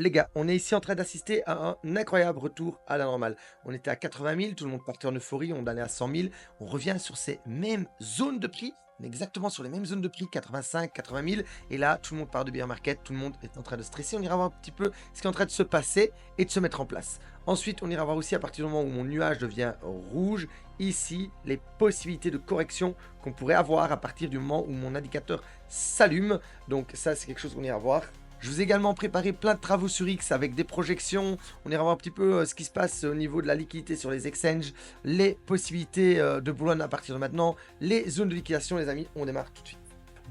Les gars, on est ici en train d'assister à un incroyable retour à la normale. On était à 80 000, tout le monde partait en euphorie, on allait à 100 000. On revient sur ces mêmes zones de prix, on est exactement sur les mêmes zones de prix, 85, 80 000. Et là, tout le monde part de bear market, tout le monde est en train de stresser. On ira voir un petit peu ce qui est en train de se passer et de se mettre en place. Ensuite, on ira voir aussi à partir du moment où mon nuage devient rouge, ici, les possibilités de correction qu'on pourrait avoir à partir du moment où mon indicateur s'allume. Donc ça, c'est quelque chose qu'on ira voir. Je vous ai également préparé plein de travaux sur X avec des projections. On ira voir un petit peu ce qui se passe au niveau de la liquidité sur les exchanges, les possibilités de bull run à partir de maintenant, les zones de liquidation, les amis. On démarre tout de suite.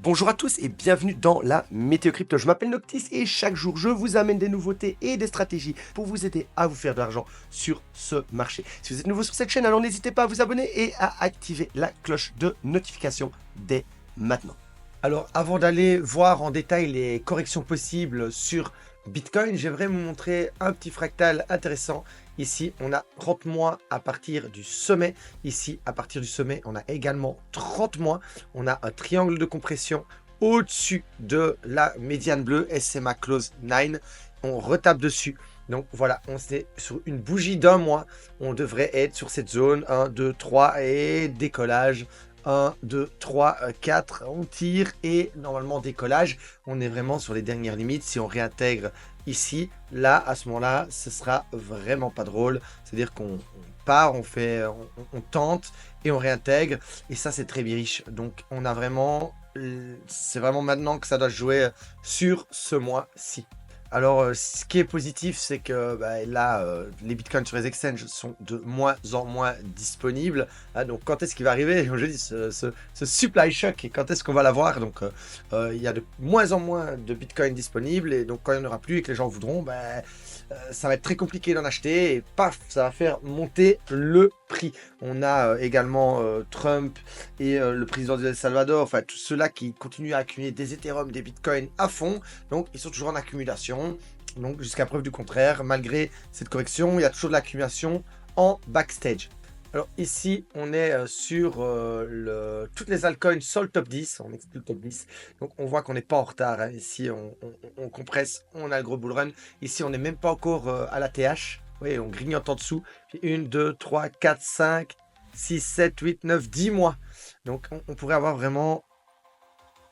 Bonjour à tous et bienvenue dans la Météo Crypto. Je m'appelle Noctis et chaque jour je vous amène des nouveautés et des stratégies pour vous aider à vous faire de l'argent sur ce marché. Si vous êtes nouveau sur cette chaîne, alors n'hésitez pas à vous abonner et à activer la cloche de notification dès maintenant. Alors, avant d'aller voir en détail les corrections possibles sur Bitcoin, j'aimerais vous montrer un petit fractal intéressant. Ici, on a 30 mois à partir du sommet. Ici, à partir du sommet, on a également 30 mois. On a un triangle de compression au-dessus de la médiane bleue, SMA Close 9. On retape dessus. Donc voilà, on est sur une bougie d'un mois. On devrait être sur cette zone 1, 2, 3 et décollage. 1, 2, 3, 4, on tire et normalement décollage. On est vraiment sur les dernières limites. Si on réintègre ici, là, à ce moment-là, ce sera vraiment pas drôle. C'est-à-dire qu'on part, on tente et on réintègre. Et ça, c'est très bearish. Donc, on a vraiment, c'est vraiment maintenant que ça doit jouer sur ce mois-ci. Alors, ce qui est positif, c'est que là, les bitcoins sur les exchanges sont de moins en moins disponibles. Ah, donc, quand est-ce qu'il va arriver? Je dis ce supply shock et quand est-ce qu'on va l'avoir? Donc, il y a de moins en moins de bitcoins disponibles et donc, quand il n'y en aura plus et que les gens voudront, ça va être très compliqué d'en acheter et paf, ça va faire monter le prix. On a également Trump et le président de El Salvador, enfin, tous ceux-là qui continuent à accumuler des Ethereum, des bitcoins à fond. Donc, ils sont toujours en accumulation. Donc, jusqu'à preuve du contraire, malgré cette correction, il y a toujours de l'accumulation en backstage. Alors ici, on est sur toutes les altcoins sur le top 10, on exclut le top 10, donc on voit qu'on n'est pas en retard, hein. Ici on compresse, on a le gros bull run, ici on n'est même pas encore à la TH, oui, on grignote en dessous, puis 1, 2, 3, 4, 5, 6, 7, 8, 9, 10 mois, donc on pourrait avoir vraiment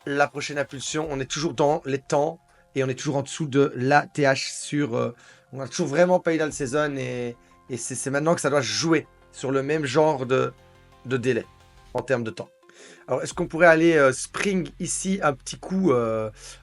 la prochaine impulsion, on est toujours dans les temps, et on est toujours en dessous de la TH sur, on a toujours vraiment pas eu dans le saison, et c'est maintenant que ça doit jouer sur le même genre de délai en termes de temps. Alors, est-ce qu'on pourrait aller spring ici un petit coup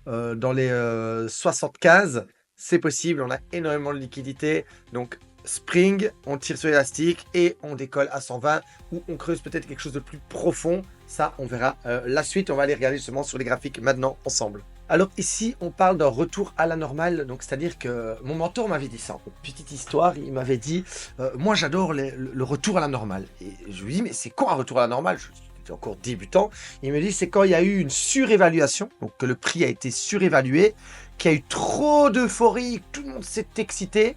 dans les 75? C'est possible, on a énormément de liquidité. Donc, spring, on tire sur l'élastique et on décolle à 120 ou on creuse peut-être quelque chose de plus profond. Ça, on verra la suite. On va aller regarder justement sur les graphiques maintenant ensemble. Alors ici, on parle d'un retour à la normale, donc c'est-à-dire que mon mentor m'avait dit ça. Petite histoire, il m'avait dit moi j'adore le retour à la normale. Et je lui dis mais c'est quoi un retour à la normale? J'étais encore débutant. Il me dit c'est quand il y a eu une surévaluation, donc que le prix a été surévalué, qu'il y a eu trop d'euphorie, tout le monde s'est excité,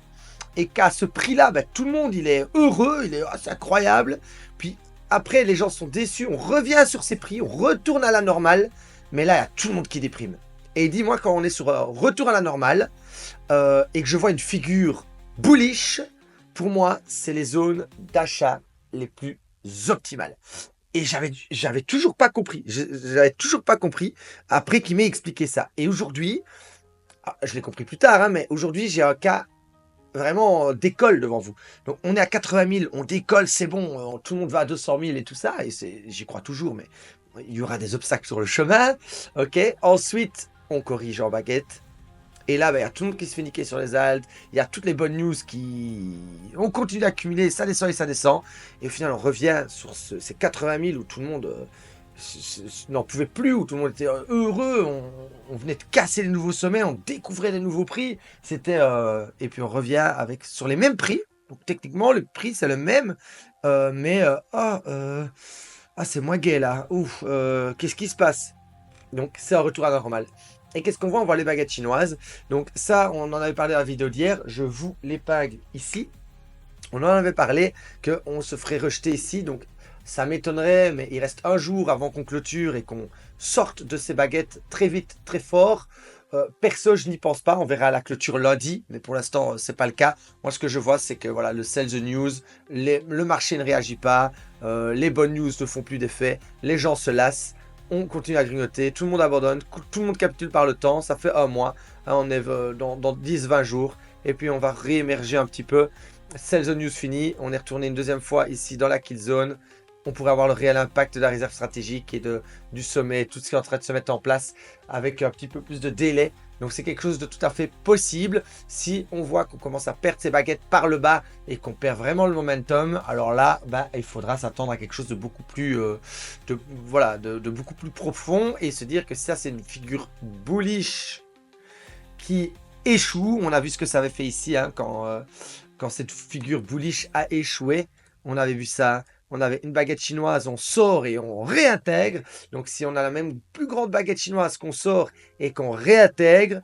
et qu'à ce prix-là, tout le monde il est heureux, c'est incroyable. Puis après, les gens sont déçus, on revient sur ces prix, on retourne à la normale, mais là, il y a tout le monde qui déprime. Et dis-moi, quand on est sur un retour à la normale et que je vois une figure bullish, pour moi, c'est les zones d'achat les plus optimales. Et j'avais toujours pas compris. J'avais toujours pas compris après qu'il m'ait expliqué ça. Et aujourd'hui, je l'ai compris plus tard, hein, mais aujourd'hui, j'ai un cas vraiment d'école devant vous. Donc, on est à 80 000, on décolle, c'est bon, tout le monde va à 200 000 et tout ça. Et j'y crois toujours, mais il y aura des obstacles sur le chemin. Ok. Ensuite, on corrige en baguette. Et là, il y a tout le monde qui se fait niquer sur les alts. Il y a toutes les bonnes news qui... On continue d'accumuler, ça descend et ça descend. Et au final, on revient sur ces 80 000 où tout le monde n'en pouvait plus, où tout le monde était heureux. On venait de casser les nouveaux sommets, on découvrait les nouveaux prix. C'était et puis on revient avec sur les mêmes prix. Donc techniquement, le prix, c'est le même. C'est moins gay là. Ouf, qu'est-ce qui se passe? Donc, c'est un retour à la normale. Et qu'est-ce qu'on voit? On voit les baguettes chinoises. Donc ça, on en avait parlé dans la vidéo d'hier. Je vous l'épingle ici. On en avait parlé qu'on se ferait rejeter ici. Donc ça m'étonnerait, mais il reste un jour avant qu'on clôture et qu'on sorte de ces baguettes très vite, très fort. Perso, je n'y pense pas. On verra la clôture lundi, mais pour l'instant, c'est pas le cas. Moi, ce que je vois, c'est que voilà, le sell the news, le marché ne réagit pas, les bonnes news ne font plus d'effet, les gens se lassent, on continue à grignoter, tout le monde abandonne, tout le monde capitule par le temps. Ça fait un mois, hein, on est dans 10-20 jours, et puis on va réémerger un petit peu. Sell the news fini, on est retourné une deuxième fois ici dans la kill zone. On pourrait avoir le réel impact de la réserve stratégique et du sommet, tout ce qui est en train de se mettre en place avec un petit peu plus de délai. Donc c'est quelque chose de tout à fait possible. Si on voit qu'on commence à perdre ses baguettes par le bas et qu'on perd vraiment le momentum, alors là, il faudra s'attendre à quelque chose de beaucoup plus, de beaucoup plus profond et se dire que ça c'est une figure bullish qui échoue. On a vu ce que ça avait fait ici hein, quand cette figure bullish a échoué. On avait vu ça. On avait une baguette chinoise, on sort et on réintègre. Donc si on a la même plus grande baguette chinoise qu'on sort et qu'on réintègre,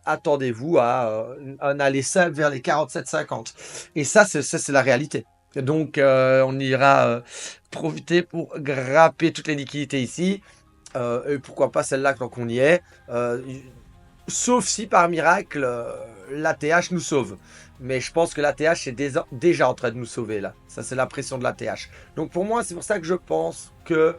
attendez-vous à un aller simple vers les 47,50. Et ça, c'est la réalité. Donc on ira profiter pour grapper toutes les liquidités ici. Et pourquoi pas celle-là tant qu'on y est. Sauf si par miracle, l'ATH nous sauve. Mais je pense que l'ATH est déjà en train de nous sauver là. Ça c'est la pression de l'ATH. Donc pour moi c'est pour ça que je pense que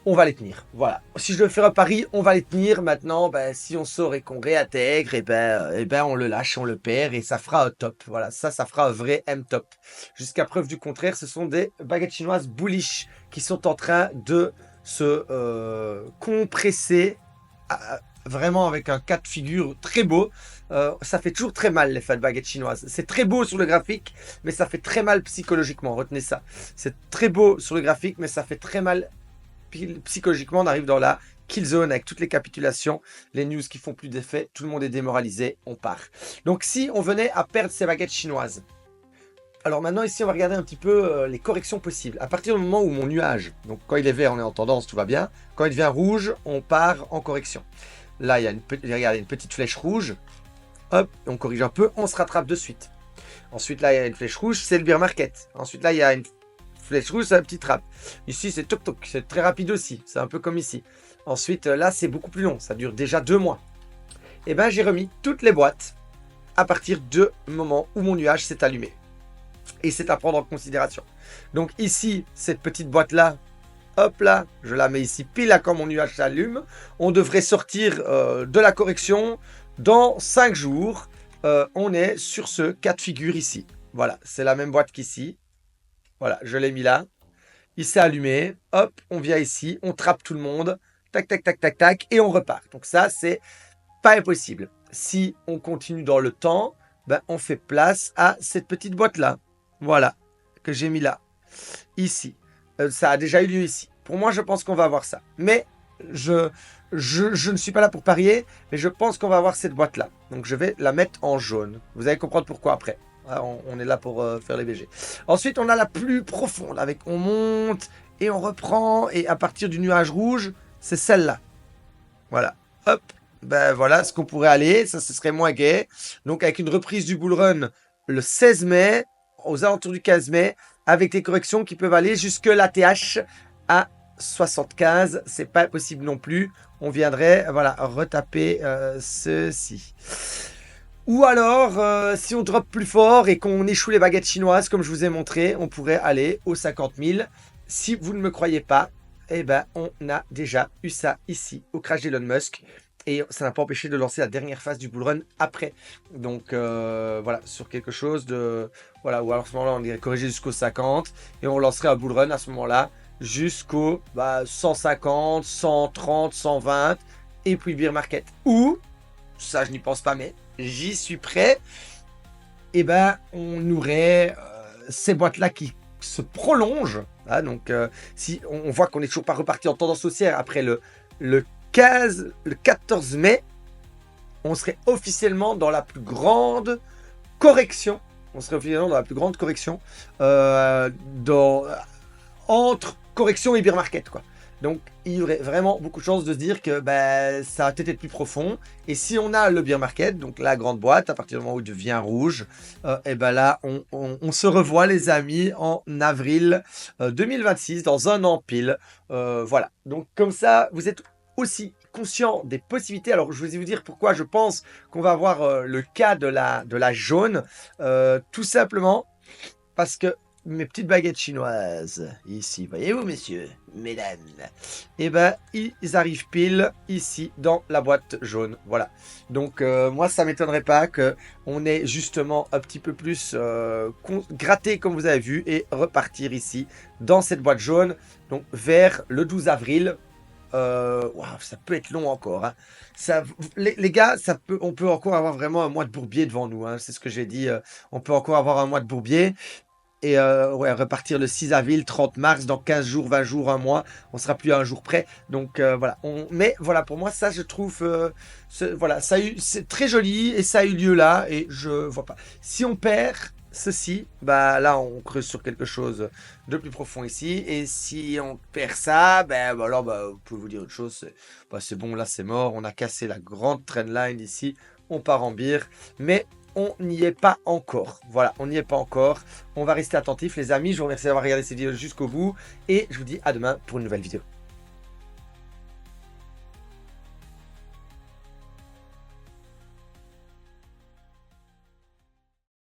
on va les tenir. Voilà. Si je devais faire un pari, on va les tenir. Maintenant, si on sort et qu'on réintègre, on le lâche, on le perd et ça fera un top. Voilà, ça fera un vrai M-top. Jusqu'à preuve du contraire, ce sont des baguettes chinoises bullish qui sont en train de se compresser. Vraiment avec un cas de figure très beau. Ça fait toujours très mal l'effet de baguette chinoise. C'est très beau sur le graphique, mais ça fait très mal psychologiquement. Retenez ça. C'est très beau sur le graphique, mais ça fait très mal psychologiquement. On arrive dans la kill zone avec toutes les capitulations, les news qui font plus d'effet, tout le monde est démoralisé, on part. Donc si on venait à perdre ces baguettes chinoises, alors maintenant ici on va regarder un petit peu les corrections possibles. À partir du moment où mon nuage, donc quand il est vert on est en tendance, tout va bien. Quand il devient rouge, on part en correction. Là, il y a une petite flèche rouge. Hop, on corrige un peu, on se rattrape de suite. Ensuite, là, il y a une flèche rouge, c'est le bear market. Ensuite, là, il y a une flèche rouge, c'est un petit trap. Ici, c'est toc toc, c'est très rapide aussi. C'est un peu comme ici. Ensuite, là, c'est beaucoup plus long. Ça dure déjà 2 mois. Et j'ai remis toutes les boîtes à partir du moment où mon nuage s'est allumé. Et c'est à prendre en considération. Donc ici, cette petite boîte-là, hop là, je la mets ici pile à quand mon nuage s'allume. On devrait sortir de la correction dans 5 jours. On est sur ce cas de figure ici. Voilà, c'est la même boîte qu'ici. Voilà, je l'ai mis là. Il s'est allumé. Hop, on vient ici, on trappe tout le monde. Tac, tac, tac, tac, tac. Et on repart. Donc ça, c'est pas impossible. Si on continue dans le temps, on fait place à cette petite boîte-là. Voilà, que j'ai mis là. Ici. Ça a déjà eu lieu ici. Pour moi, je pense qu'on va avoir ça. Mais je ne suis pas là pour parier, mais je pense qu'on va avoir cette boîte-là. Donc, je vais la mettre en jaune. Vous allez comprendre pourquoi après. On est là pour faire les BG. Ensuite, on a la plus profonde. Avec on monte et on reprend. Et à partir du nuage rouge, c'est celle-là. Voilà. Hop. Voilà ce qu'on pourrait aller. Ça, ce serait moins gai. Donc, avec une reprise du bull run le 16 mai, aux alentours du 15 mai, avec des corrections qui peuvent aller jusque l'ATH à 75. C'est pas possible non plus. On viendrait, retaper ceci. Ou alors, si on drop plus fort et qu'on échoue les baguettes chinoises, comme je vous ai montré, on pourrait aller aux 50 000. Si vous ne me croyez pas, on a déjà eu ça ici, au crash d'Elon Musk. Et ça n'a pas empêché de lancer la dernière phase du bull run après. Donc sur quelque chose de... Voilà, ou alors à ce moment-là, on irait corriger jusqu'au 50. Et on lancerait un bull run à ce moment-là jusqu'au 150, 130, 120. Et puis bear market. Ou, ça je n'y pense pas, mais j'y suis prêt. On aurait ces boîtes-là qui se prolongent. Hein, donc si on voit qu'on n'est toujours pas reparti en tendance haussière après le 14 mai, on serait officiellement dans la plus grande correction. Entre correction et bear market, quoi. Donc, il y aurait vraiment beaucoup de chances de se dire que ça va peut-être être plus profond. Et si on a le bear market, donc la grande boîte, à partir du moment où il devient rouge, là, on se revoit, les amis, en avril 2026, dans un an pile. Voilà. Donc, comme ça, vous êtes aussi conscient des possibilités. Alors, je vais vous dire pourquoi je pense qu'on va avoir le cas de la jaune. Tout simplement parce que mes petites baguettes chinoises, ici, voyez-vous, messieurs, mesdames, eh ben, ils arrivent pile ici dans la boîte jaune. Voilà. Donc, moi, ça m'étonnerait pas qu'on ait justement un petit peu plus gratté, comme vous avez vu, et repartir ici dans cette boîte jaune. Donc, vers le 12 avril. Waouh, ça peut être long encore, hein. Les gars, on peut encore avoir vraiment un mois de bourbier devant nous, hein. C'est ce que j'ai dit. On peut encore avoir un mois de bourbier. Et ouais, repartir le 6 avril, 30 mars, dans 15 jours, 20 jours, un mois, on sera plus à un jour près. Donc voilà. Mais voilà, pour moi, ça, je trouve, voilà, c'est très joli et ça a eu lieu là. Et je vois pas. Si on perd ceci, bah là, on creuse sur quelque chose de plus profond ici. Et si on perd ça, ben bah, alors, bah, vous pouvez vous dire une chose, c'est bon, là, c'est mort. On a cassé la grande trendline ici. On part en bire. Mais on n'y est pas encore. Voilà, on n'y est pas encore. On va rester attentif, les amis. Je vous remercie d'avoir regardé cette vidéo jusqu'au bout. Et je vous dis à demain pour une nouvelle vidéo.